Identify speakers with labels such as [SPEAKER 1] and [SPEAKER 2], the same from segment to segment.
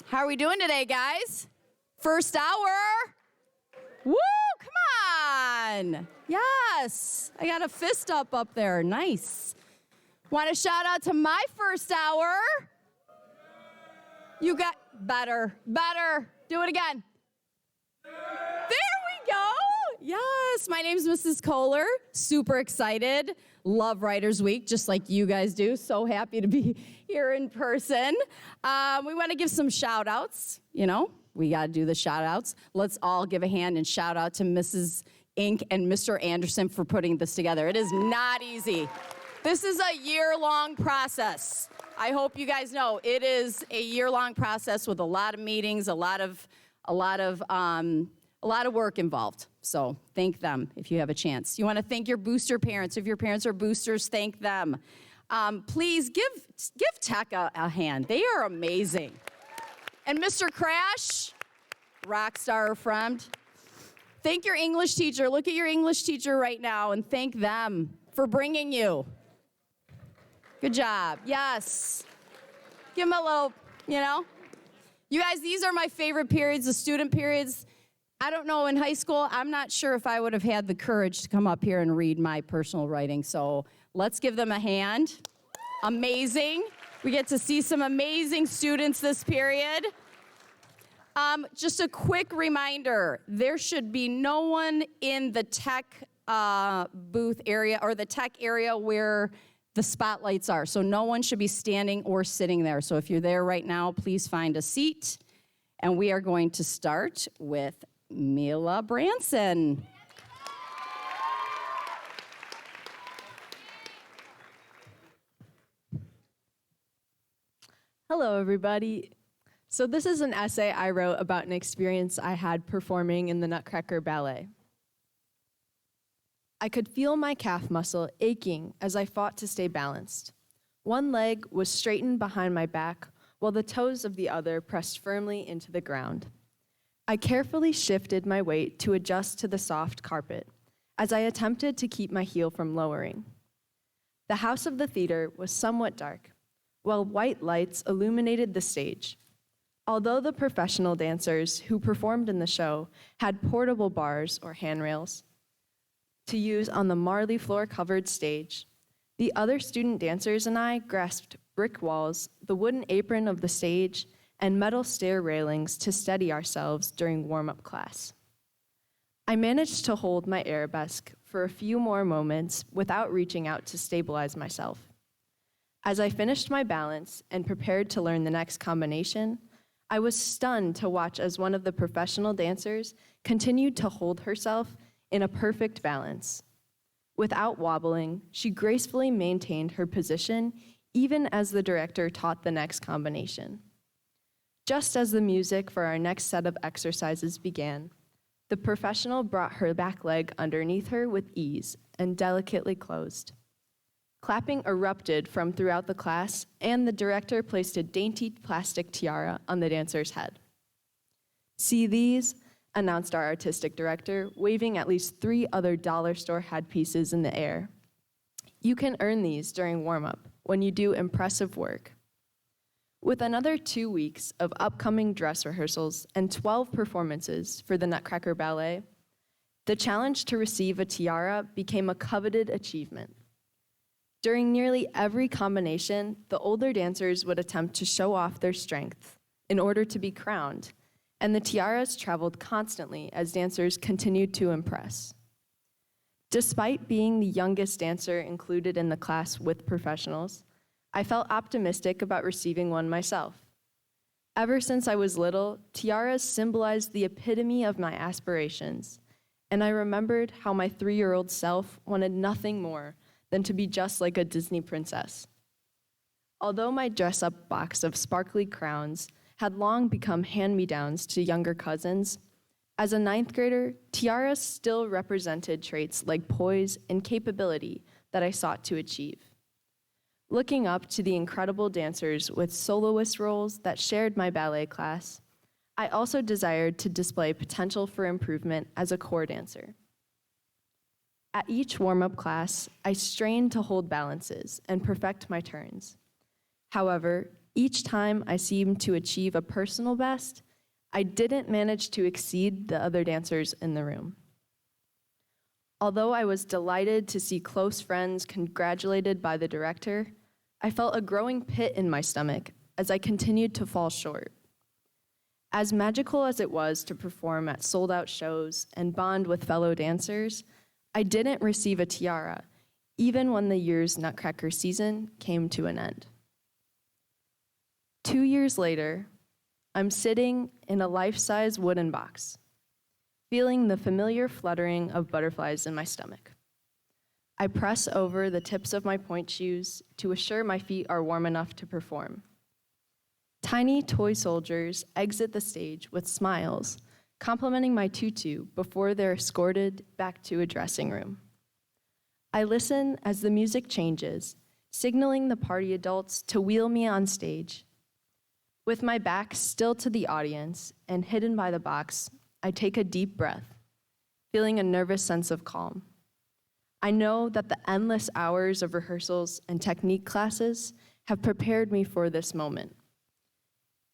[SPEAKER 1] How are we doing today, guys? First hour. Woo, come on. Yes, I got a fist up there. Nice. Want to shout out to my first hour? You got better. Do it again. There we go. Yes, my name's Mrs. Kohler. Super excited. Love Writers Week, just like you guys do. So happy to be here in person. We want to give some shout outs. You know, we got to do the shout outs. Let's all give a hand and shout out to Mrs. Inc. and Mr. Anderson for putting this together. It is not easy. This is a year-long process. I hope you guys know it is a year-long process with a lot of meetings, a lot of work involved. So thank them if you have a chance. You want to thank your booster parents. If your parents are boosters, thank them. Please give Tech a hand. They are amazing. And Mr. Crash, rock star Fremd. Thank your English teacher. Look at your English teacher right now and thank them for bringing you. Good job. Yes. Give them a little, You guys, these are my favorite periods, the student periods. I don't know, in high school, I'm not sure if I would have had the courage to come up here and read my personal writing. So let's give them a hand. Amazing. We get to see some amazing students this period. Just a quick reminder, there should be no one in the tech booth area or the tech area where the spotlights are. So no one should be standing or sitting there. So if you're there right now, please find a seat. And we are going to start with Mila Branson.
[SPEAKER 2] Hello, everybody. So this is an essay I wrote about an experience I had performing in the Nutcracker Ballet. I could feel my calf muscle aching as I fought to stay balanced. One leg was straightened behind my back, while the toes of the other pressed firmly into the ground. I carefully shifted my weight to adjust to the soft carpet, as I attempted to keep my heel from lowering. The house of the theater was somewhat dark, while white lights illuminated the stage. Although the professional dancers who performed in the show had portable bars or handrails to use on the marley floor-covered stage, the other student dancers and I grasped brick walls, the wooden apron of the stage, and metal stair railings to steady ourselves during warm-up class. I managed to hold my arabesque for a few more moments without reaching out to stabilize myself. As I finished my balance and prepared to learn the next combination, I was stunned to watch as one of the professional dancers continued to hold herself in a perfect balance. Without wobbling, she gracefully maintained her position even as the director taught the next combination. Just as the music for our next set of exercises began, the professional brought her back leg underneath her with ease and delicately closed. Clapping erupted from throughout the class, and the director placed a dainty plastic tiara on the dancer's head. "See these?" announced our artistic director, waving at least 3 other dollar store headpieces in the air. "You can earn these during warm-up when you do impressive work." With another 2 weeks of upcoming dress rehearsals and 12 performances for the Nutcracker Ballet, the challenge to receive a tiara became a coveted achievement. During nearly every combination, the older dancers would attempt to show off their strength in order to be crowned, and the tiaras traveled constantly as dancers continued to impress. Despite being the youngest dancer included in the class with professionals, I felt optimistic about receiving one myself. Ever since I was little, tiaras symbolized the epitome of my aspirations, and I remembered how my 3-year-old self wanted nothing more than to be just like a Disney princess. Although my dress-up box of sparkly crowns had long become hand-me-downs to younger cousins, as a 9th grader, tiaras still represented traits like poise and capability that I sought to achieve. Looking up to the incredible dancers with soloist roles that shared my ballet class, I also desired to display potential for improvement as a core dancer. At each warm-up class, I strained to hold balances and perfect my turns. However, Each time I seemed to achieve a personal best, I didn't manage to exceed the other dancers in the room. Although I was delighted to see close friends congratulated by the director, I felt a growing pit in my stomach as I continued to fall short. As magical as it was to perform at sold-out shows and bond with fellow dancers, I didn't receive a tiara, even when the year's Nutcracker season came to an end. 2 years later, I'm sitting in a life-size wooden box, feeling the familiar fluttering of butterflies in my stomach. I press over the tips of my pointe shoes to assure my feet are warm enough to perform. Tiny toy soldiers exit the stage with smiles, complimenting my tutu before they're escorted back to a dressing room. I listen as the music changes, signaling the party adults to wheel me on stage. With my back still to the audience and hidden by the box, I take a deep breath, feeling a nervous sense of calm. I know that the endless hours of rehearsals and technique classes have prepared me for this moment.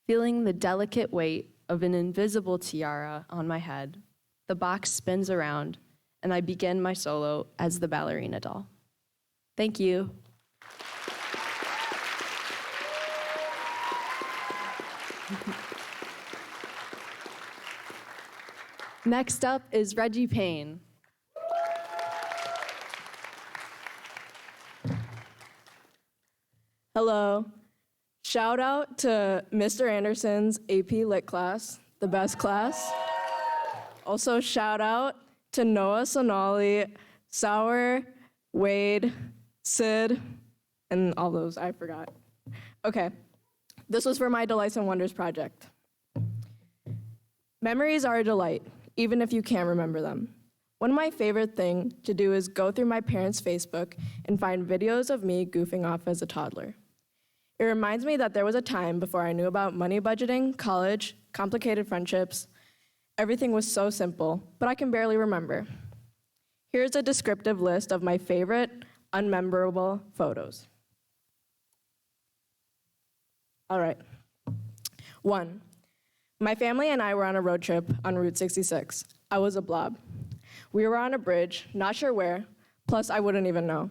[SPEAKER 2] Feeling the delicate weight of an invisible tiara on my head, the box spins around, and I begin my solo as the ballerina doll. Thank you. Next up is Reggie Payne.
[SPEAKER 3] Hello. Shout out to Mr. Anderson's AP Lit class, the best class. Also shout out to Noah Sonali, Sauer, Wade, Sid, and all those I forgot. Okay, this was for my Delights and Wonders project. Memories are a delight, even if you can't remember them. One of my favorite things to do is go through my parents' Facebook and find videos of me goofing off as a toddler. It reminds me that there was a time before I knew about money budgeting, college, complicated friendships. Everything was so simple, but I can barely remember. Here's a descriptive list of my favorite, unmemorable photos. All right. 1. My family and I were on a road trip on Route 66. I was a blob. We were on a bridge, not sure where, plus I wouldn't even know.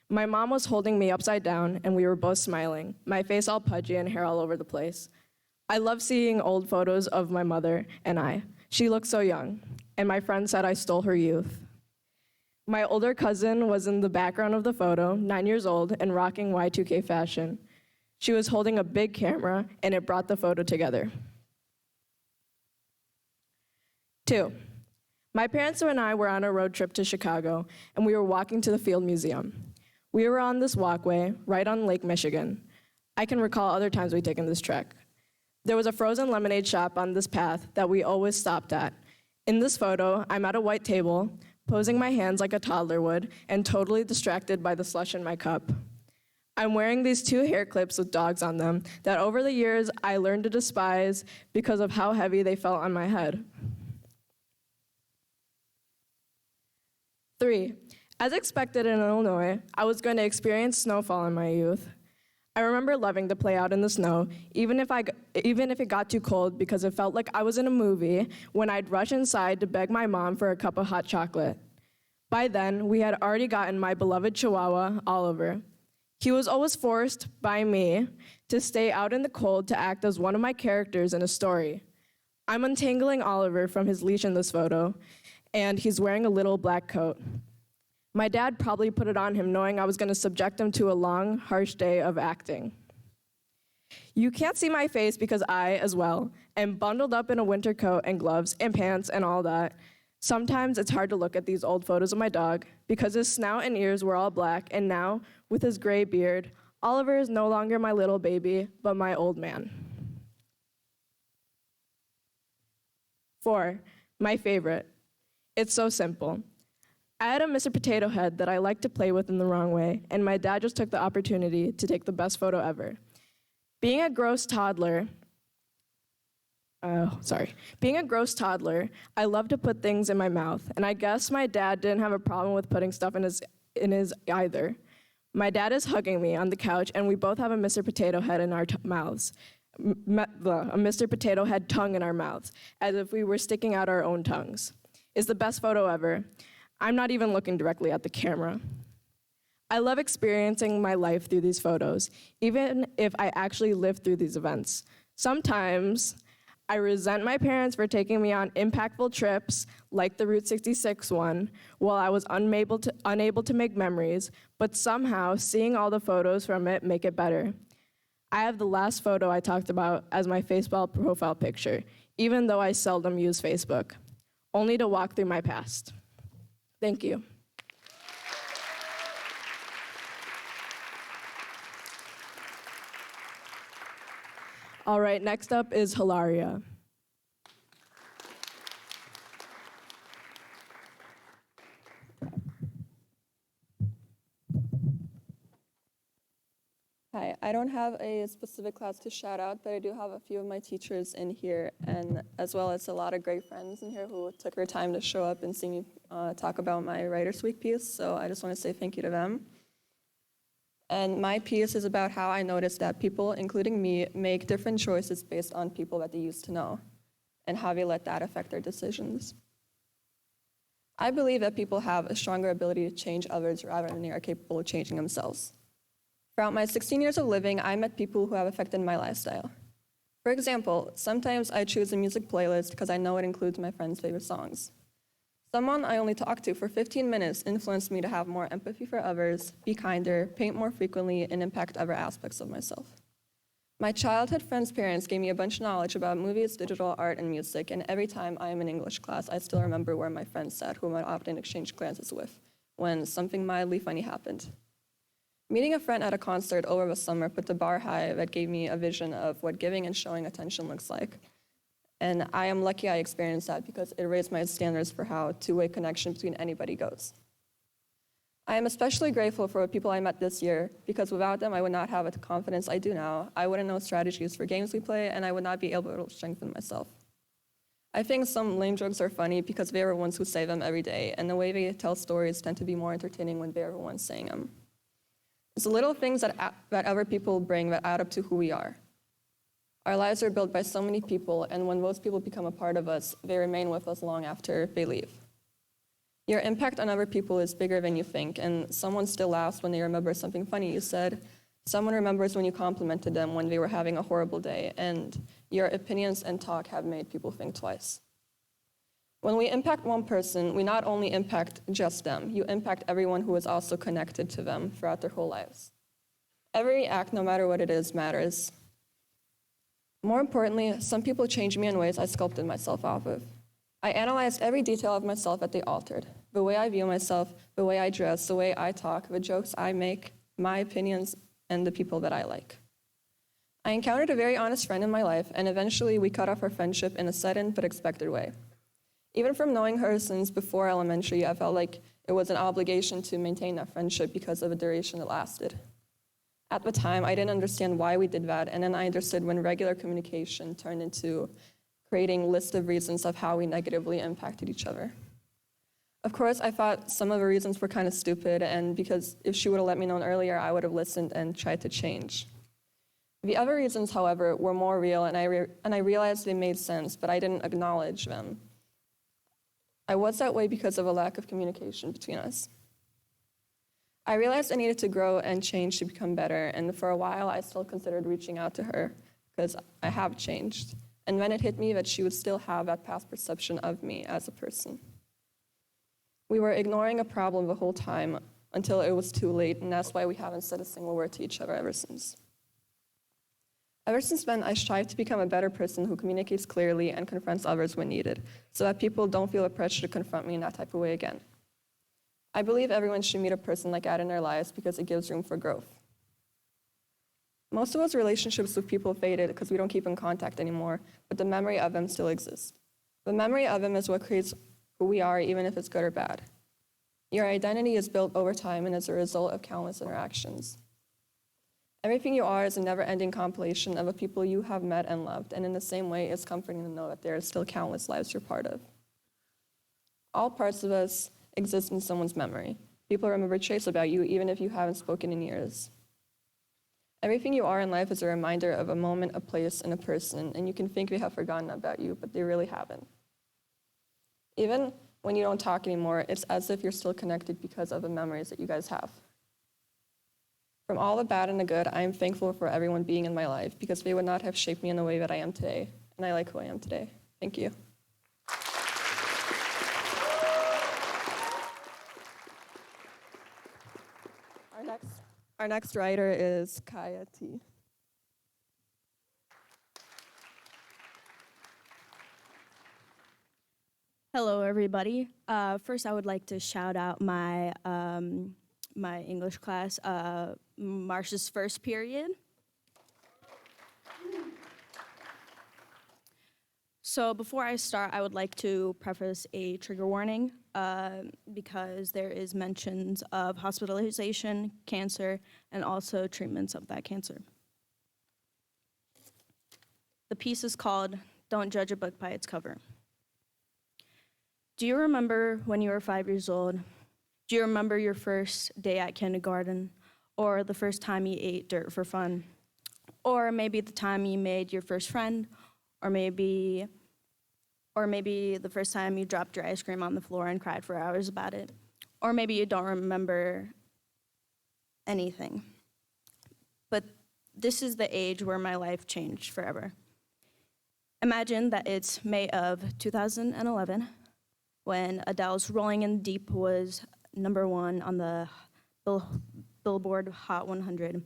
[SPEAKER 3] My mom was holding me upside down, and we were both smiling, my face all pudgy and hair all over the place. I love seeing old photos of my mother and I. She looked so young, and my friend said I stole her youth. My older cousin was in the background of the photo, 9 years old, and rocking Y2K fashion. She was holding a big camera, and it brought the photo together. 2. My parents and I were on a road trip to Chicago, and we were walking to the Field Museum. We were on this walkway, right on Lake Michigan. I can recall other times we'd taken this trek. There was a frozen lemonade shop on this path that we always stopped at. In this photo, I'm at a white table, posing my hands like a toddler would, and totally distracted by the slush in my cup. I'm wearing these 2 hair clips with dogs on them that over the years I learned to despise because of how heavy they felt on my head. 3. As expected in Illinois, I was going to experience snowfall in my youth. I remember loving to play out in the snow, even if it got too cold because it felt like I was in a movie when I'd rush inside to beg my mom for a cup of hot chocolate. By then, we had already gotten my beloved Chihuahua, Oliver. He was always forced by me to stay out in the cold to act as one of my characters in a story. I'm untangling Oliver from his leash in this photo, and he's wearing a little black coat. My dad probably put it on him knowing I was going to subject him to a long, harsh day of acting. You can't see my face because I, as well, am bundled up in a winter coat and gloves and pants and all that. Sometimes it's hard to look at these old photos of my dog because his snout and ears were all black, and now, with his gray beard, Oliver is no longer my little baby, but my old man. 4, my favorite. It's so simple. I had a Mr. Potato Head that I liked to play with in the wrong way, and my dad just took the opportunity to take the best photo ever. Being a gross toddler, I love to put things in my mouth, and I guess my dad didn't have a problem with putting stuff in his either. My dad is hugging me on the couch, and we both have a Mr. Potato Head in our mouths. A Mr. Potato Head tongue in our mouths, as if we were sticking out our own tongues. It's the best photo ever. I'm not even looking directly at the camera. I love experiencing my life through these photos, even if I actually lived through these events. Sometimes, I resent my parents for taking me on impactful trips, like the Route 66 one, while I was unable to make memories, but somehow seeing all the photos from it make it better. I have the last photo I talked about as my Facebook profile picture, even though I seldom use Facebook, only to walk through my past. Thank you. All right, next up is Hilaria.
[SPEAKER 4] Hi, I don't have a specific class to shout out, but I do have a few of my teachers in here, and as well as a lot of great friends in here who took their time to show up and see me talk about my Writers' Week piece, so I just want to say thank you to them. And my piece is about how I noticed that people, including me, make different choices based on people that they used to know, and how they let that affect their decisions. I believe that people have a stronger ability to change others rather than they are capable of changing themselves. Throughout my 16 years of living, I met people who have affected my lifestyle. For example, sometimes I choose a music playlist because I know it includes my friends' favorite songs. Someone I only talked to for 15 minutes influenced me to have more empathy for others, be kinder, paint more frequently, and impact other aspects of myself. My childhood friends' parents gave me a bunch of knowledge about movies, digital art, and music, and every time I am in English class, I still remember where my friends sat, whom I often exchanged glances with, when something mildly funny happened. Meeting a friend at a concert over the summer put the bar high that gave me a vision of what giving and showing attention looks like. And I am lucky I experienced that because it raised my standards for how two-way connection between anybody goes. I am especially grateful for the people I met this year because without them, I would not have the confidence I do now. I wouldn't know strategies for games we play, and I would not be able to strengthen myself. I think some lame jokes are funny because they are the ones who say them every day, and the way they tell stories tend to be more entertaining when they are the ones saying them. It's the little things that other people bring that add up to who we are. Our lives are built by so many people, and when those people become a part of us, they remain with us long after they leave. Your impact on other people is bigger than you think, and someone still laughs when they remember something funny you said. Someone remembers when you complimented them when they were having a horrible day, and your opinions and talk have made people think twice. When we impact one person, we not only impact just them, you impact everyone who is also connected to them throughout their whole lives. Every act, no matter what it is, matters. More importantly, some people changed me in ways I sculpted myself off of. I analyzed every detail of myself that they altered. The way I view myself, the way I dress, the way I talk, the jokes I make, my opinions, and the people that I like. I encountered a very honest friend in my life, and eventually we cut off our friendship in a sudden but expected way. Even from knowing her since before elementary, I felt like it was an obligation to maintain that friendship because of the duration it lasted. At the time, I didn't understand why we did that, and then I understood when regular communication turned into creating lists of reasons of how we negatively impacted each other. Of course, I thought some of the reasons were kind of stupid, and because if she would have let me know earlier, I would have listened and tried to change. The other reasons, however, were more real, and I realized they made sense, but I didn't acknowledge them. I was that way because of a lack of communication between us. I realized I needed to grow and change to become better, and for a while I still considered reaching out to her because I have changed. And then it hit me that she would still have that past perception of me as a person. We were ignoring a problem the whole time until it was too late, and that's why we haven't said a single word to each other ever since. Ever since then, I strive to become a better person who communicates clearly and confronts others when needed, so that people don't feel a pressure to confront me in that type of way again. I believe everyone should meet a person like that in their lives because it gives room for growth. Most of us relationships with people faded because we don't keep in contact anymore, but the memory of them still exists. The memory of them is what creates who we are, even if it's good or bad. Your identity is built over time and is a result of countless interactions. Everything you are is a never-ending compilation of the people you have met and loved, and in the same way, it's comforting to know that there are still countless lives you're part of. All parts of us exist in someone's memory. People remember traits about you even if you haven't spoken in years. Everything you are in life is a reminder of a moment, a place, and a person, and you can think they have forgotten about you, but they really haven't. Even when you don't talk anymore, it's as if you're still connected because of the memories that you guys have. From all the bad and the good, I am thankful for everyone being in my life because they would not have shaped me in the way that I am today, and I like who I am today. Thank you. Our next writer is Kaya T.
[SPEAKER 5] Hello, everybody. First, I would like to shout out my my English class, Marcia's first period. So before I start, I would like to preface a trigger warning because there is mentions of hospitalization, cancer, and also treatments of that cancer. The piece is called "Don't Judge a Book by Its Cover." Do you remember when you were 5 years old? Do you remember your first day at kindergarten? Or the first time you ate dirt for fun? Or maybe the time you made your first friend? Or maybe the first time you dropped your ice cream on the floor and cried for hours about it? Or maybe you don't remember anything. But this is the age where my life changed forever. Imagine that it's May of 2011, when Adele's Rolling in the Deep was #1 on the Billboard Hot 100,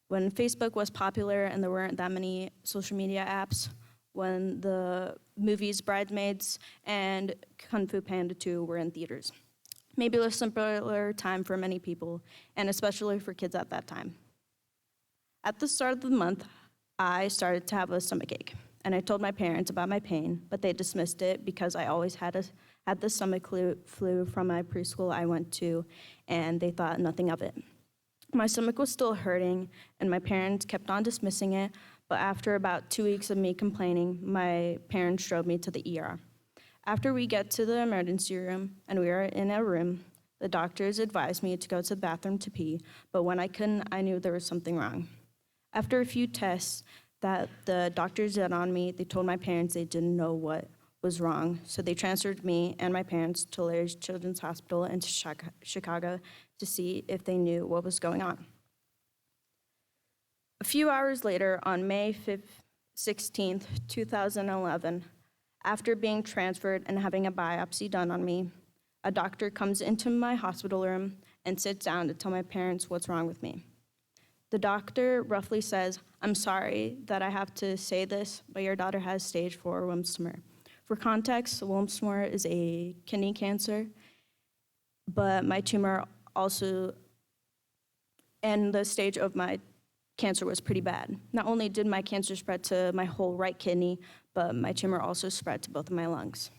[SPEAKER 5] when Facebook was popular and there weren't that many social media apps, when the movies Bridesmaids and Kung Fu Panda 2 were in theaters. Maybe a simpler time for many people, and especially for kids at that time. At the start of the month, I started to have a stomachache, and I told my parents about my pain, but they dismissed it because I always had the stomach flu from my preschool I went to, and they thought nothing of it. My stomach was still hurting, and my parents kept on dismissing it, but after about 2 weeks of me complaining, my parents drove me to the ER. After we get to the emergency room, and we are in a room, the doctors advised me to go to the bathroom to pee, but when I couldn't, I knew there was something wrong. After a few tests that the doctors did on me, they told my parents they didn't know what was wrong, so they transferred me and my parents to Larry's Children's Hospital in Chicago to see if they knew what was going on. A few hours later, on May 16th, 2011, after being transferred and having a biopsy done on me, a doctor comes into my hospital room and sits down to tell my parents what's wrong with me. The doctor roughly says, "I'm sorry that I have to say this, but your daughter has stage 4 Wilms tumor." For context, Wilms tumor is a kidney cancer, but my tumor also, and the stage of my cancer was pretty bad. Not only did my cancer spread to my whole right kidney, but my tumor also spread to both of my lungs.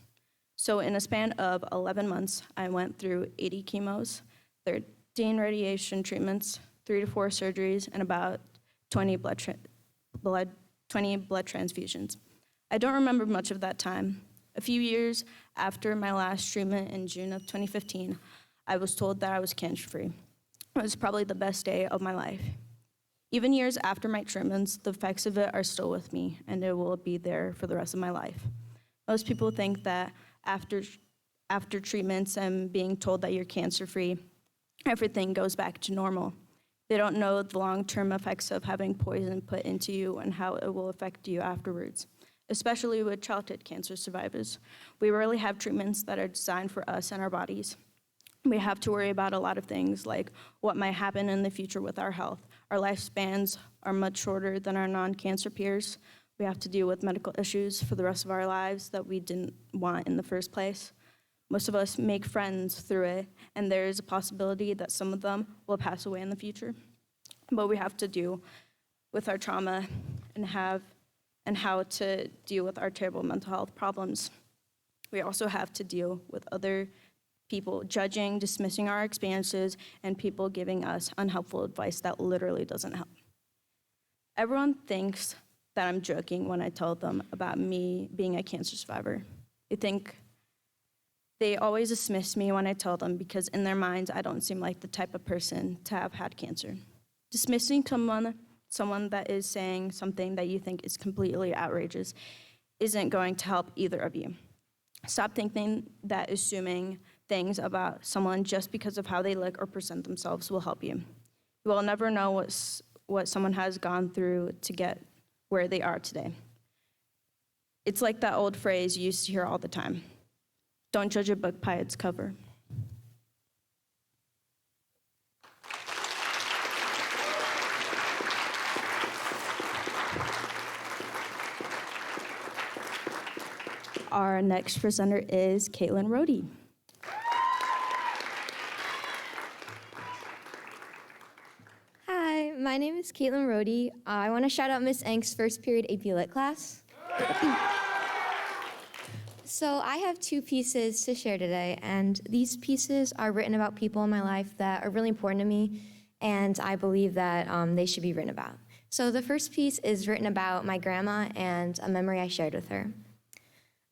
[SPEAKER 5] So in a span of 11 months, I went through 80 chemos, 13 radiation treatments, 3 to 4 surgeries, and about 20 blood transfusions. I don't remember much of that time. A few years after my last treatment in June of 2015, I was told that I was cancer-free. It was probably the best day of my life. Even years after my treatments, the effects of it are still with me, and it will be there for the rest of my life. Most people think that after treatments and being told that you're cancer-free, everything goes back to normal. They don't know the long-term effects of having poison put into you and how it will affect you afterwards, especially with childhood cancer survivors. We rarely have treatments that are designed for us and our bodies. We have to worry about a lot of things, like what might happen in the future with our health. Our lifespans are much shorter than our non-cancer peers. We have to deal with medical issues for the rest of our lives that we didn't want in the first place. Most of us make friends through it, and there is a possibility that some of them will pass away in the future. But we have to deal with our trauma and how to deal with our terrible mental health problems. We also have to deal with other people judging, dismissing our experiences, and people giving us unhelpful advice that literally doesn't help. Everyone thinks that I'm joking when I tell them about me being a cancer survivor. They think They always dismiss me when I tell them because in their minds, I don't seem like the type of person to have had cancer. Dismissing someone that is saying something that you think is completely outrageous isn't going to help either of you. Stop thinking that assuming things about someone just because of how they look or present themselves will help you. You will never know what someone has gone through to get where they are today. It's like that old phrase you used to hear all the time. Don't judge a book by its cover. Our next presenter is Caitlin Rohde.
[SPEAKER 6] Hi, my name is Caitlin Rohde. I want to shout out Miss Enk's first period AP Lit class. So I have 2 pieces to share today, and these pieces are written about people in my life that are really important to me, and I believe that they should be written about. So the first piece is written about my grandma and a memory I shared with her.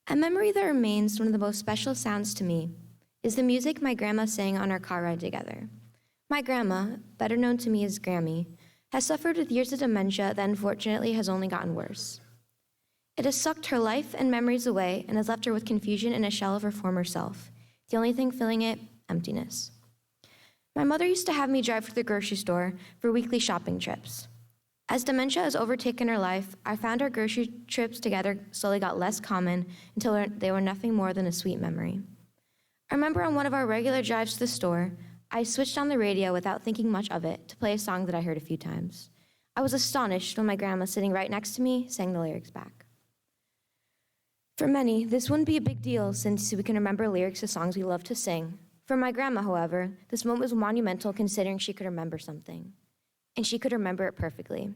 [SPEAKER 6] A memory that remains one of the most special sounds to me is the music my grandma sang on our car ride together. My grandma, better known to me as Grammy, has suffered with years of dementia that unfortunately has only gotten worse. It has sucked her life and memories away and has left her with confusion and a shell of her former self. The only thing filling it, emptiness. My mother used to have me drive to the grocery store for weekly shopping trips. As dementia has overtaken her life, I found our grocery trips together slowly got less common until they were nothing more than a sweet memory. I remember on one of our regular drives to the store, I switched on the radio without thinking much of it to play a song that I heard a few times. I was astonished when my grandma sitting right next to me sang the lyrics back. For many, this wouldn't be a big deal since we can remember lyrics to songs we love to sing. For my grandma, however, this moment was monumental considering she could remember something. And she could remember it perfectly.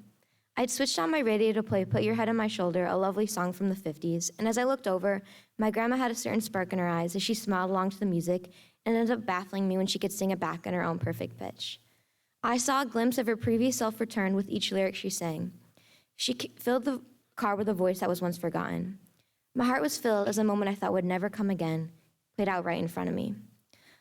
[SPEAKER 6] I'd switched on my radio to play Put Your Head on My Shoulder, a lovely song from the 50s, and as I looked over, my grandma had a certain spark in her eyes as she smiled along to the music and ended up baffling me when she could sing it back in her own perfect pitch. I saw a glimpse of her previous self return with each lyric she sang. She filled the car with a voice that was once forgotten. My heart was filled as a moment I thought would never come again played out right in front of me.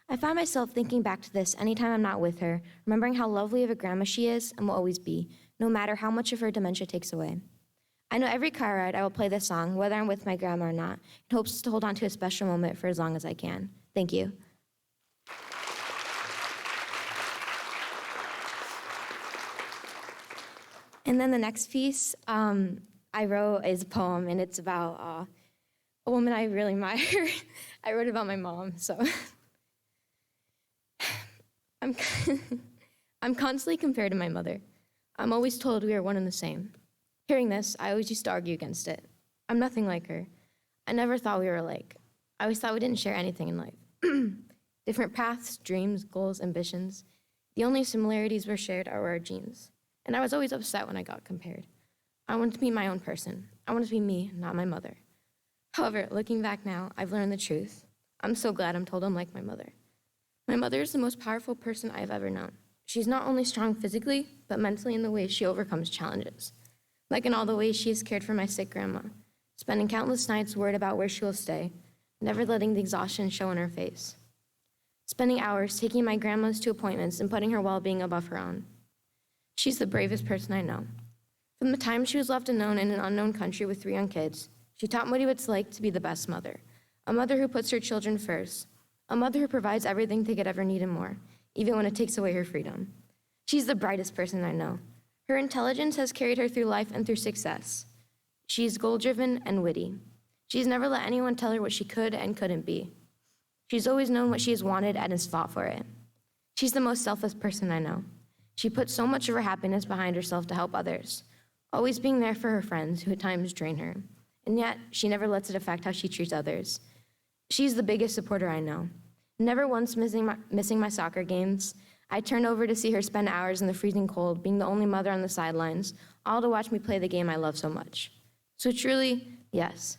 [SPEAKER 6] I find myself thinking back to this anytime I'm not with her, remembering how lovely of a grandma she is and will always be, no matter how much of her dementia takes away. I know every car ride I will play this song, whether I'm with my grandma or not, in hopes to hold on to a special moment for as long as I can. Thank you. And then the next piece I wrote is a poem, and it's about a woman I really admire. I wrote about my mom, so. I'm constantly compared to my mother. I'm always told we are one and the same. Hearing this, I always used to argue against it. I'm nothing like her. I never thought we were alike. I always thought we didn't share anything in life. Different paths, dreams, goals, ambitions. The only similarities were shared are our genes. And I was always upset when I got compared. I wanted to be my own person. I wanted to be me, not my mother. However, looking back now, I've learned the truth. I'm so glad I'm told I'm like my mother. My mother is the most powerful person I've ever known. She's not only strong physically, but mentally in the ways she overcomes challenges. Like in all the ways she has cared for my sick grandma, spending countless nights worried about where she will stay, never letting the exhaustion show in her face. Spending hours taking my grandmas to appointments and putting her well-being above her own. She's the bravest person I know. From the time she was left alone in an unknown country with 3 young kids, she taught me what it's like to be the best mother, a mother who puts her children first, a mother who provides everything they could ever need and more, even when it takes away her freedom. She's the brightest person I know. Her intelligence has carried her through life and through success. She's goal-driven and witty. She's never let anyone tell her what she could and couldn't be. She's always known what she has wanted and has fought for it. She's the most selfless person I know. She puts so much of her happiness behind herself to help others, always being there for her friends who at times drain her. And yet, she never lets it affect how she treats others. She's the biggest supporter I know. Never once missing my soccer games. I turn over to see her spend hours in the freezing cold, being the only mother on the sidelines, all to watch me play the game I love so much. So truly, yes.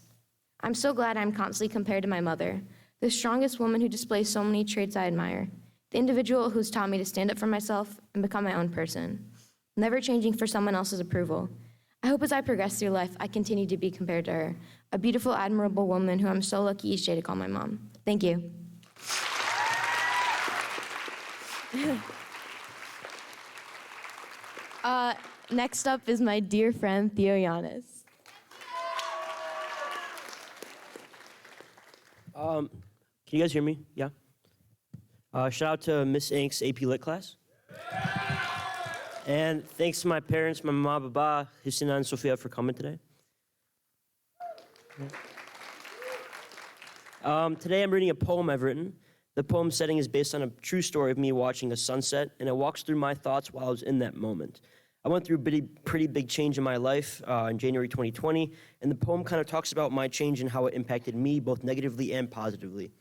[SPEAKER 6] I'm so glad I'm constantly compared to my mother, the strongest woman who displays so many traits I admire, the individual who's taught me to stand up for myself and become my own person, never changing for someone else's approval. I hope as I progress through life, I continue to be compared to her, a beautiful, admirable woman who I'm so lucky each day to call my mom. Thank you. Next up is my dear friend, Theo Yanis.
[SPEAKER 7] Can you guys hear me? Yeah? Shout out to Miss Ink's AP Lit class. And thanks to my parents, my mama, baba, Hisina, and Sophia for coming today. Today I'm reading a poem I've written. The poem setting is based on a true story of me watching a sunset, and it walks through my thoughts while I was in that moment. I went through a pretty big change in my life in January 2020, and the poem kind of talks about my change and how it impacted me both negatively and positively.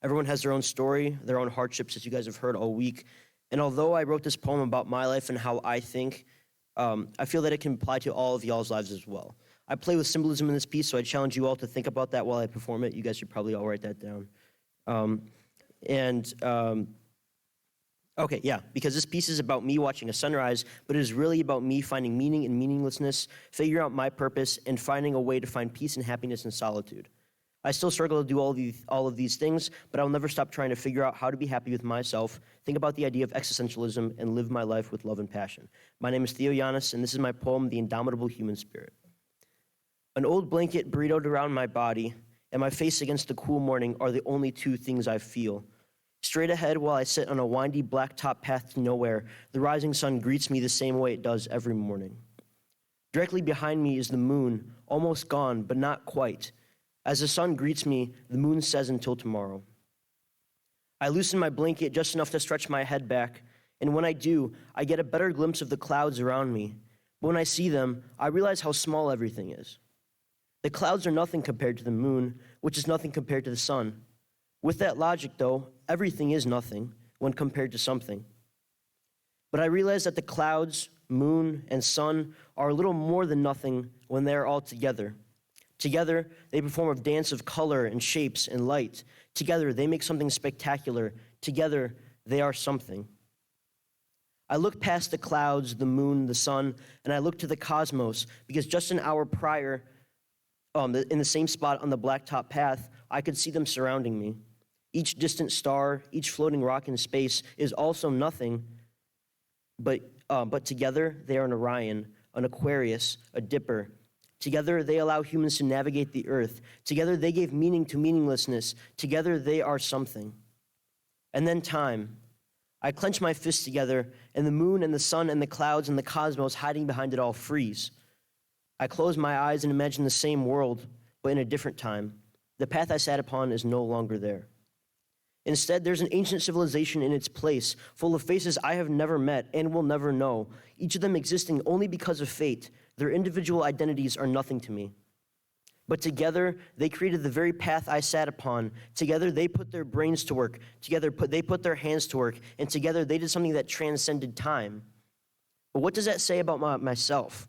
[SPEAKER 7] Everyone has their own story, their own hardships, as you guys have heard all week. And although I wrote this poem about my life and how I think, I feel that it can apply to all of y'all's lives as well. I play with symbolism in this piece, so I challenge you all to think about that while I perform it. You guys should probably all write that down. Okay, yeah, because this piece is about me watching a sunrise, but it is really about me finding meaning in meaninglessness, figuring out my purpose, and finding a way to find peace and happiness in solitude. I still struggle to do all of these things, but I'll never stop trying to figure out how to be happy with myself, think about the idea of existentialism, and live my life with love and passion. My name is Theo Yanis, and this is my poem, The Indomitable Human Spirit. An old blanket burritoed around my body, and my face against the cool morning are the only two things I feel. Straight ahead, while I sit on a windy blacktop path to nowhere, the rising sun greets me the same way it does every morning. Directly behind me is the moon, almost gone, but not quite. As the sun greets me, the moon says until tomorrow. I loosen my blanket just enough to stretch my head back, and when I do, I get a better glimpse of the clouds around me. But when I see them, I realize how small everything is. The clouds are nothing compared to the moon, which is nothing compared to the sun. With that logic, though, everything is nothing when compared to something. But I realize that the clouds, moon, and sun are a little more than nothing when they are all together. Together, they perform a dance of color and shapes and light. Together, they make something spectacular. Together, they are something. I look past the clouds, the moon, the sun, and I look to the cosmos, because just an hour prior, in the same spot on the blacktop path, I could see them surrounding me. Each distant star, each floating rock in space is also nothing, but together they are an Orion, an Aquarius, a Dipper. Together they allow humans to navigate the earth. Together they gave meaning to meaninglessness. Together they are something. And then time. I clench my fists together, and the moon and the sun and the clouds and the cosmos hiding behind it all freeze. I close my eyes and imagine the same world, but in a different time. The path I sat upon is no longer there. Instead, there's an ancient civilization in its place, full of faces I have never met and will never know, each of them existing only because of fate. Their individual identities are nothing to me. But together, they created the very path I sat upon. Together, they put their brains to work. Together, they put their hands to work. And together, they did something that transcended time. But what does that say about myself?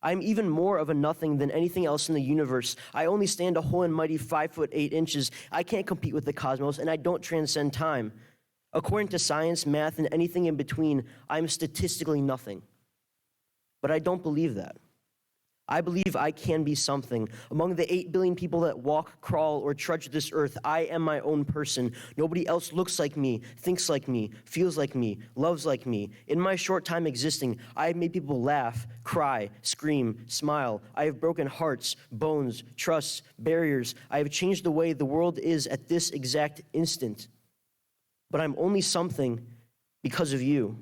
[SPEAKER 7] I'm even more of a nothing than anything else in the universe. I only stand a whole and mighty 5'8". I can't compete with the cosmos, and I don't transcend time. According to science, math, and anything in between, I'm statistically nothing. But I don't believe that. I believe I can be something. Among the 8 billion people that walk, crawl, or trudge this earth, I am my own person. Nobody else looks like me, thinks like me, feels like me, loves like me. In my short time existing, I have made people laugh, cry, scream, smile. I have broken hearts, bones, trusts, barriers. I have changed the way the world is at this exact instant. But I'm only something because of you.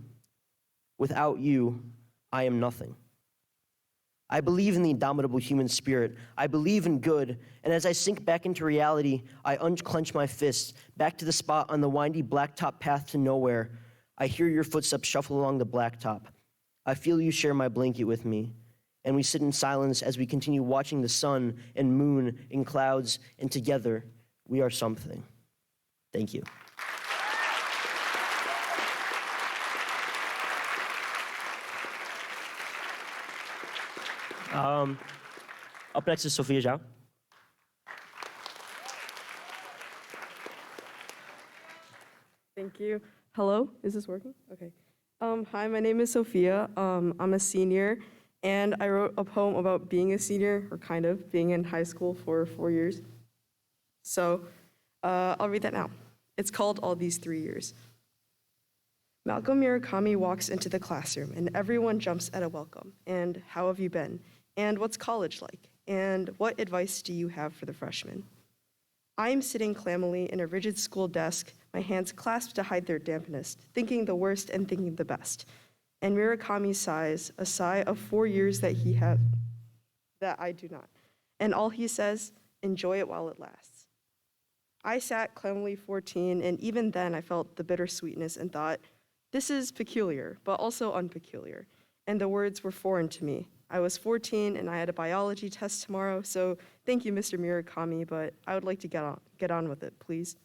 [SPEAKER 7] Without you, I am nothing. I believe in the indomitable human spirit. I believe in good. And as I sink back into reality, I unclench my fists back to the spot on the windy blacktop path to nowhere. I hear your footsteps shuffle along the blacktop. I feel you share my blanket with me. And we sit in silence as we continue watching the sun and moon and clouds. And together, we are something. Thank you. Up next is Sophia Zhao.
[SPEAKER 8] Thank you. Hello, is this working? Okay. Hi, my name is Sophia. I'm a senior, and I wrote a poem about being a senior, or kind of, being in high school for 4 years. So, I'll read that now. It's called All These 3 Years. Malcolm Murakami walks into the classroom, and everyone jumps at a welcome. And how have you been? And what's college like? And what advice do you have for the freshmen? I'm sitting clammily in a rigid school desk, my hands clasped to hide their dampness, thinking the worst and thinking the best. And Murakami sighs, a sigh of 4 years that he had, that I do not. And all he says, enjoy it while it lasts. I sat clammily 14, and even then I felt the bittersweetness and thought, this is peculiar, but also unpeculiar. And the words were foreign to me. I was 14 and I had a biology test tomorrow, so thank you, Mr. Murakami, but I would like to get on with it, please.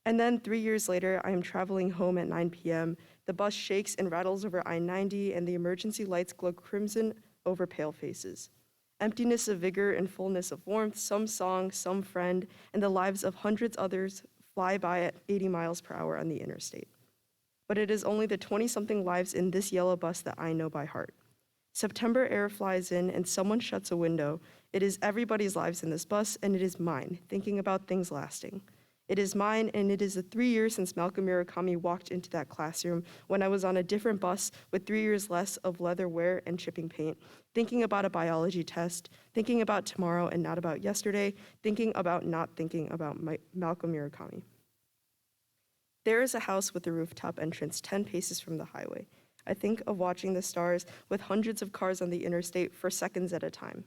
[SPEAKER 8] And then 3 years later, I am traveling home at 9 p.m. The bus shakes and rattles over I-90, and the emergency lights glow crimson over pale faces. Emptiness of vigor and fullness of warmth, some song, some friend, and the lives of hundreds others fly by at 80 miles per hour on the interstate. But it is only the 20-something lives in this yellow bus that I know by heart. September air flies in and someone shuts a window. It is everybody's lives in this bus, and it is mine, thinking about things lasting. It is mine, and it is the 3 years since Malcolm Murakami walked into that classroom when I was on a different bus with 3 years less of leather wear and chipping paint, thinking about a biology test, thinking about tomorrow and not about yesterday, thinking about not thinking about Malcolm Murakami. There is a house with a rooftop entrance 10 paces from the highway. I think of watching the stars with hundreds of cars on the interstate for seconds at a time.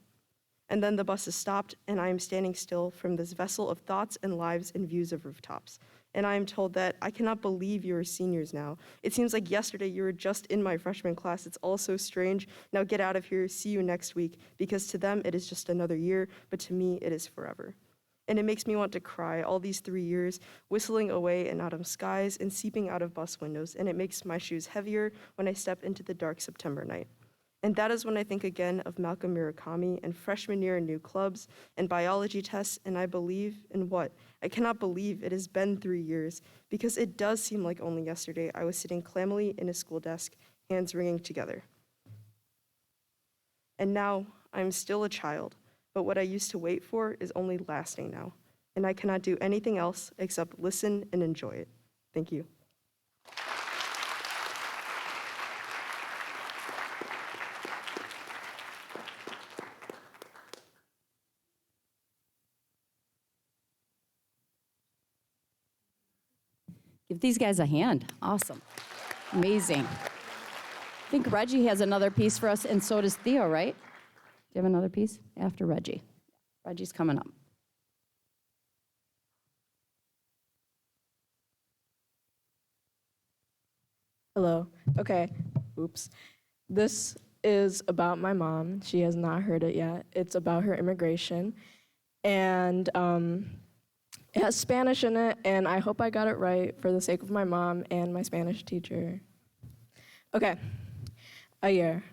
[SPEAKER 8] And then the bus is stopped, and I am standing still from this vessel of thoughts and lives and views of rooftops. And I am told that I cannot believe you are seniors now. It seems like yesterday you were just in my freshman class. It's all so strange. Now get out of here. See you next week. Because to them, it is just another year, but to me, it is forever. And it makes me want to cry all these 3 years, whistling away in autumn skies and seeping out of bus windows, and it makes my shoes heavier when I step into the dark September night. And that is when I think again of Malcolm Murakami and freshman year and new clubs and biology tests, and I believe in what? I cannot believe it has been 3 years, because it does seem like only yesterday I was sitting clammily in a school desk, hands wringing together. And now I'm still a child. But what I used to wait for is only lasting now, and I cannot do anything else except listen and enjoy it. Thank you.
[SPEAKER 1] Give these guys a hand. Awesome. Amazing. I think Reggie has another piece for us, and so does Theo, right? Do you have another piece? After Reggie. Reggie's coming up.
[SPEAKER 3] Hello. Okay. Oops. This is about my mom. She has not heard it yet. It's about her immigration. And it has Spanish in it, and I hope I got it right for the sake of my mom and my Spanish teacher. Okay. Ayer.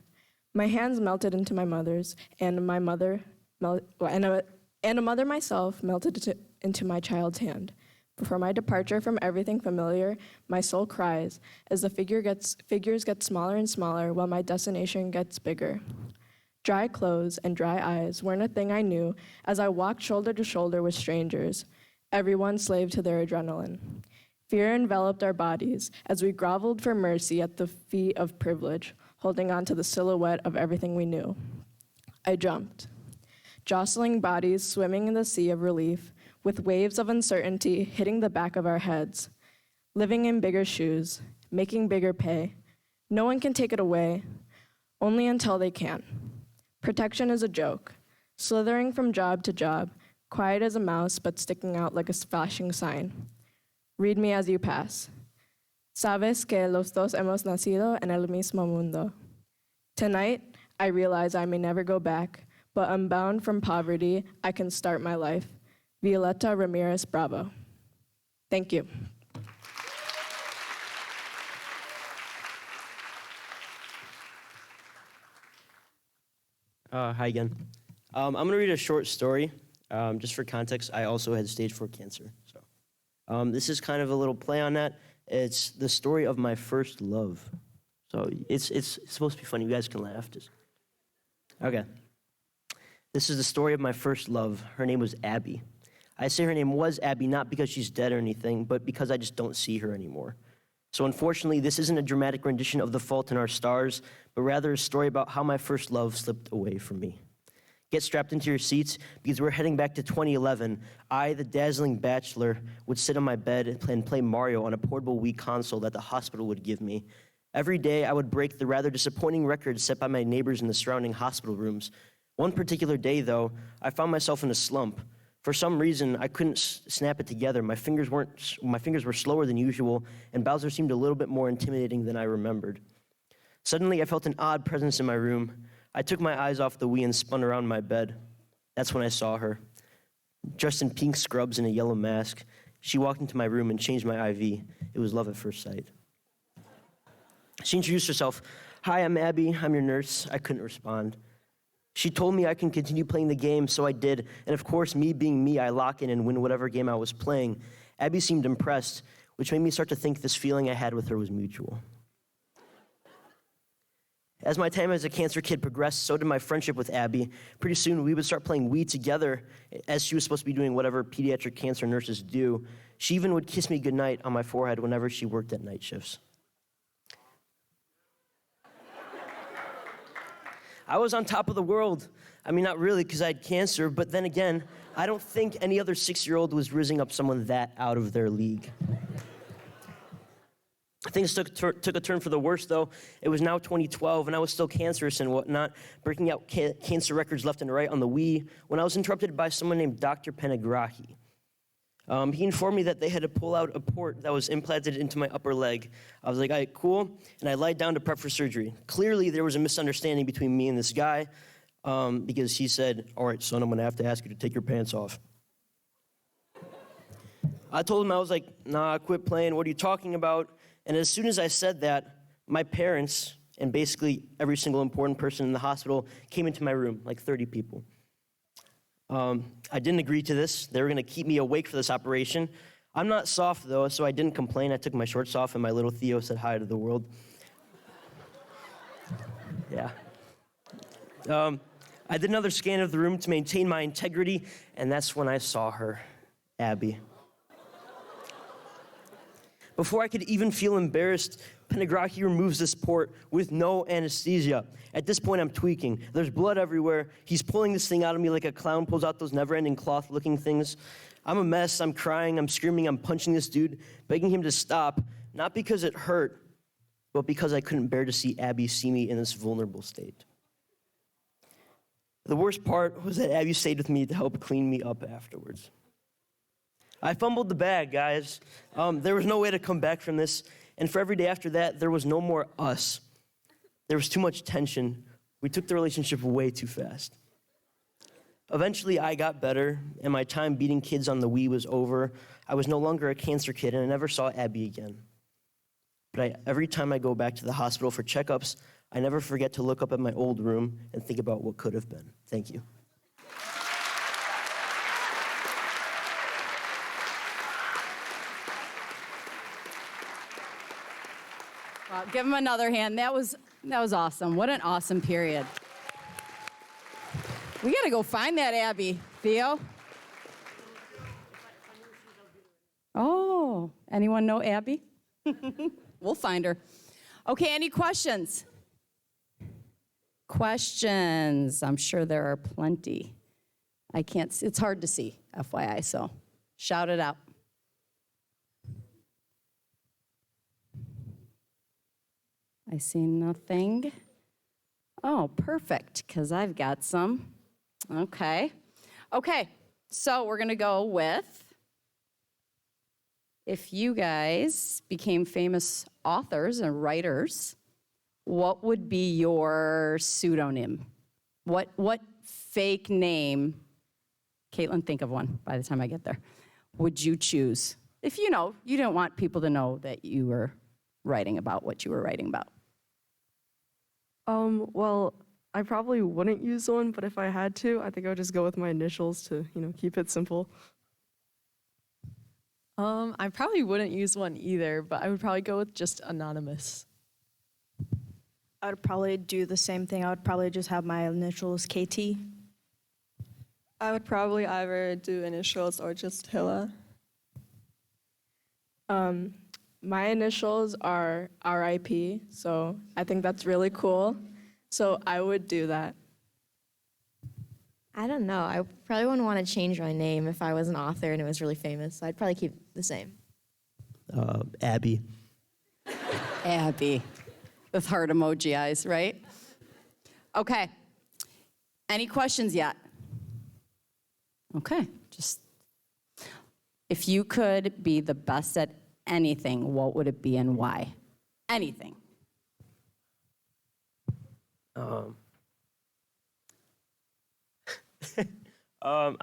[SPEAKER 3] My hands melted into my mother's, and a mother myself melted into my child's hand. Before my departure from everything familiar, my soul cries as the figures get smaller and smaller while my destination gets bigger. Dry clothes and dry eyes weren't a thing I knew as I walked shoulder to shoulder with strangers, everyone slave to their adrenaline. Fear enveloped our bodies as we groveled for mercy at the feet of privilege, holding on to the silhouette of everything we knew. I jumped, jostling bodies swimming in the sea of relief, with waves of uncertainty hitting the back of our heads, living in bigger shoes, making bigger pay. No one can take it away, only until they can. Protection is a joke, slithering from job to job, quiet as a mouse but sticking out like a flashing sign. Read me as you pass. Sabes que los dos hemos nacido en el mismo mundo. Tonight, I realize I may never go back, but unbound from poverty, I can start my life. Violeta Ramirez Bravo. Thank you.
[SPEAKER 7] Hi again. I'm going to read a short story. Just for context, I also had stage 4 cancer. So this is kind of a little play on that. It's the story of my first love. So it's supposed to be funny. You guys can laugh. Okay. This is the story of my first love. Her name was Abby. I say her name was Abby not because she's dead or anything, but because I just don't see her anymore. So unfortunately, this isn't a dramatic rendition of The Fault in Our Stars, but rather a story about how my first love slipped away from me. Get strapped into your seats because we're heading back to 2011. I, the dazzling bachelor, would sit on my bed and play Mario on a portable Wii console that the hospital would give me. Every day, I would break the rather disappointing records set by my neighbors in the surrounding hospital rooms. One particular day, though, I found myself in a slump. For some reason, I couldn't snap it together. My fingers were slower than usual, and Bowser seemed a little bit more intimidating than I remembered. Suddenly, I felt an odd presence in my room. I took my eyes off the Wii and spun around my bed. That's when I saw her. Dressed in pink scrubs and a yellow mask, she walked into my room and changed my IV. It was love at first sight. She introduced herself. "Hi, I'm Abby. I'm your nurse." I couldn't respond. She told me I can continue playing the game, so I did. And of course, me being me, I lock in and win whatever game I was playing. Abby seemed impressed, which made me start to think this feeling I had with her was mutual. As my time as a cancer kid progressed, so did my friendship with Abby. Pretty soon, we would start playing Wii together, as she was supposed to be doing whatever pediatric cancer nurses do. She even would kiss me goodnight on my forehead whenever she worked at night shifts. I was on top of the world. I mean, not really, because I had cancer, but then again, I don't think any other 6-year-old was rizzing up someone that out of their league. Things took a turn for the worse, though. It was now 2012, and I was still cancerous and whatnot, breaking out cancer records left and right on the Wii, when I was interrupted by someone named Dr. Penegrahi. He informed me that they had to pull out a port that was implanted into my upper leg. I was like, all right, cool, and I lied down to prep for surgery. Clearly, there was a misunderstanding between me and this guy, because he said, "All right, son, I'm going to have to ask you to take your pants off." I told him, I was like, "Nah, quit playing. What are you talking about?" And as soon as I said that, my parents and basically every single important person in the hospital came into my room, like 30 people. I didn't agree to this. They were going to keep me awake for this operation. I'm not soft, though, so I didn't complain. I took my shorts off, and my little Theo said hi to the world. Yeah. I did another scan of the room to maintain my integrity, and that's when I saw her, Abby. Before I could even feel embarrassed, Penegrahi removes this port with no anesthesia. At this point, I'm tweaking. There's blood everywhere. He's pulling this thing out of me like a clown pulls out those never-ending cloth-looking things. I'm a mess. I'm crying. I'm screaming. I'm punching this dude, begging him to stop, not because it hurt, but because I couldn't bear to see Abby see me in this vulnerable state. The worst part was that Abby stayed with me to help clean me up afterwards. I fumbled the bag, guys. There was no way to come back from this. And for every day after that, there was no more us. There was too much tension. We took the relationship way too fast. Eventually, I got better, and my time beating kids on the Wii was over. I was no longer a cancer kid, and I never saw Abby again. But every time I go back to the hospital for checkups, I never forget to look up at my old room and think about what could have been. Thank you.
[SPEAKER 1] Wow, give him another hand. That was awesome. What an awesome period. We got to go find that Abby, Theo. Oh, anyone know Abby? We'll find her. Okay, any questions? Questions. I'm sure there are plenty. I can't see. It's hard to see, FYI, so shout it out. I see nothing. Oh, perfect, because I've got some. Okay, so we're going to go with, if you guys became famous authors and writers, what would be your pseudonym? What fake name, Caitlin, think of one by the time I get there, would you choose? If you don't want people to know that you were writing about what you were writing about.
[SPEAKER 8] Well, I probably wouldn't use one, but if I had to, I think I would just go with my initials to, keep it simple.
[SPEAKER 2] I probably wouldn't use one either, but I would probably go with just anonymous.
[SPEAKER 5] I would probably do the same thing. I would probably just have my initials KT.
[SPEAKER 4] I would probably either do initials or just Hilla.
[SPEAKER 3] My initials are RIP, so I think that's really cool. So I would do that.
[SPEAKER 6] I don't know. I probably wouldn't want to change my name if I was an author and it was really famous. I'd probably keep the same.
[SPEAKER 7] Abby.
[SPEAKER 1] Abby, with heart emoji eyes, right? Okay. Any questions yet? Okay, just if you could be the best at anything, what would it be and why? Anything.
[SPEAKER 7] I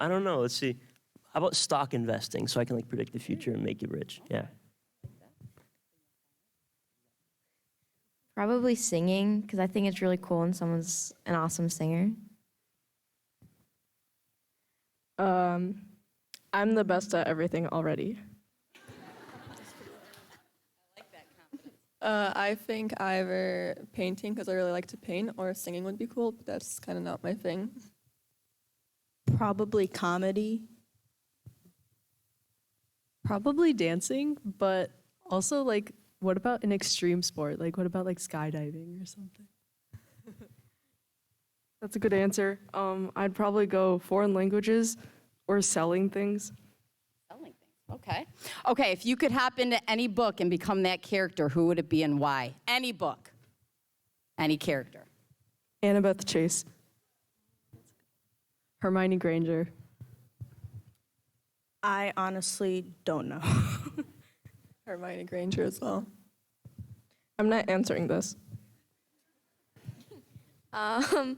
[SPEAKER 7] don't know. Let's see. How about stock investing so I can like predict the future and make you rich? Yeah.
[SPEAKER 6] Probably singing, because I think it's really cool when someone's an awesome singer.
[SPEAKER 3] I'm the best at everything already.
[SPEAKER 4] I think either painting, because I really like to paint, or singing would be cool, but that's kind of not my thing.
[SPEAKER 5] Probably comedy.
[SPEAKER 9] Probably dancing, but also like, what about an extreme sport? Like, what about like skydiving or something?
[SPEAKER 8] That's a good answer. I'd probably go foreign languages or selling things.
[SPEAKER 1] Selling things. Okay. Okay, if you could hop into any book and become that character, who would it be and why? Any book. Any character.
[SPEAKER 8] Annabeth Chase.
[SPEAKER 9] Hermione Granger.
[SPEAKER 5] I honestly don't know.
[SPEAKER 4] Hermione Granger as well.
[SPEAKER 3] I'm not answering this.
[SPEAKER 6] I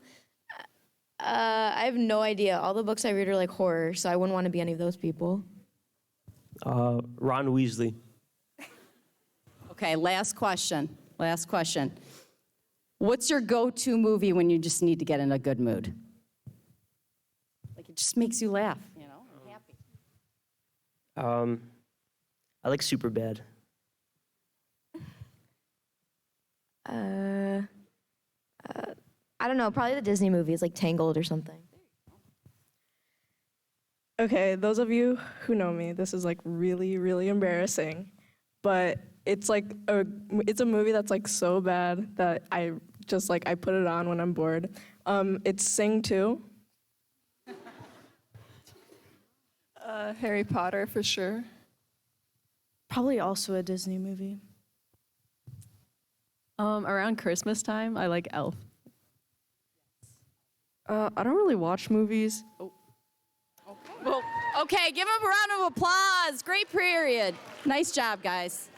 [SPEAKER 6] have no idea. All the books I read are like horror, so I wouldn't want to be any of those people.
[SPEAKER 7] Ron Weasley.
[SPEAKER 1] Okay, last question. Last question. What's your go-to movie when you just need to get in a good mood? Like it just makes you laugh, you know, and happy.
[SPEAKER 7] I like Superbad.
[SPEAKER 6] I don't know. Probably the Disney movies, like Tangled or something.
[SPEAKER 3] Okay, those of you who know me, this is like really, really embarrassing, but it's like it's a movie that's like so bad that I just like I put it on when I'm bored. It's Sing 2.
[SPEAKER 4] Harry Potter for sure.
[SPEAKER 5] Probably also a Disney movie.
[SPEAKER 9] Around Christmas time, I like Elf.
[SPEAKER 8] I don't really watch movies.
[SPEAKER 1] Well, okay, give him a round of applause. Great period. Nice job, guys.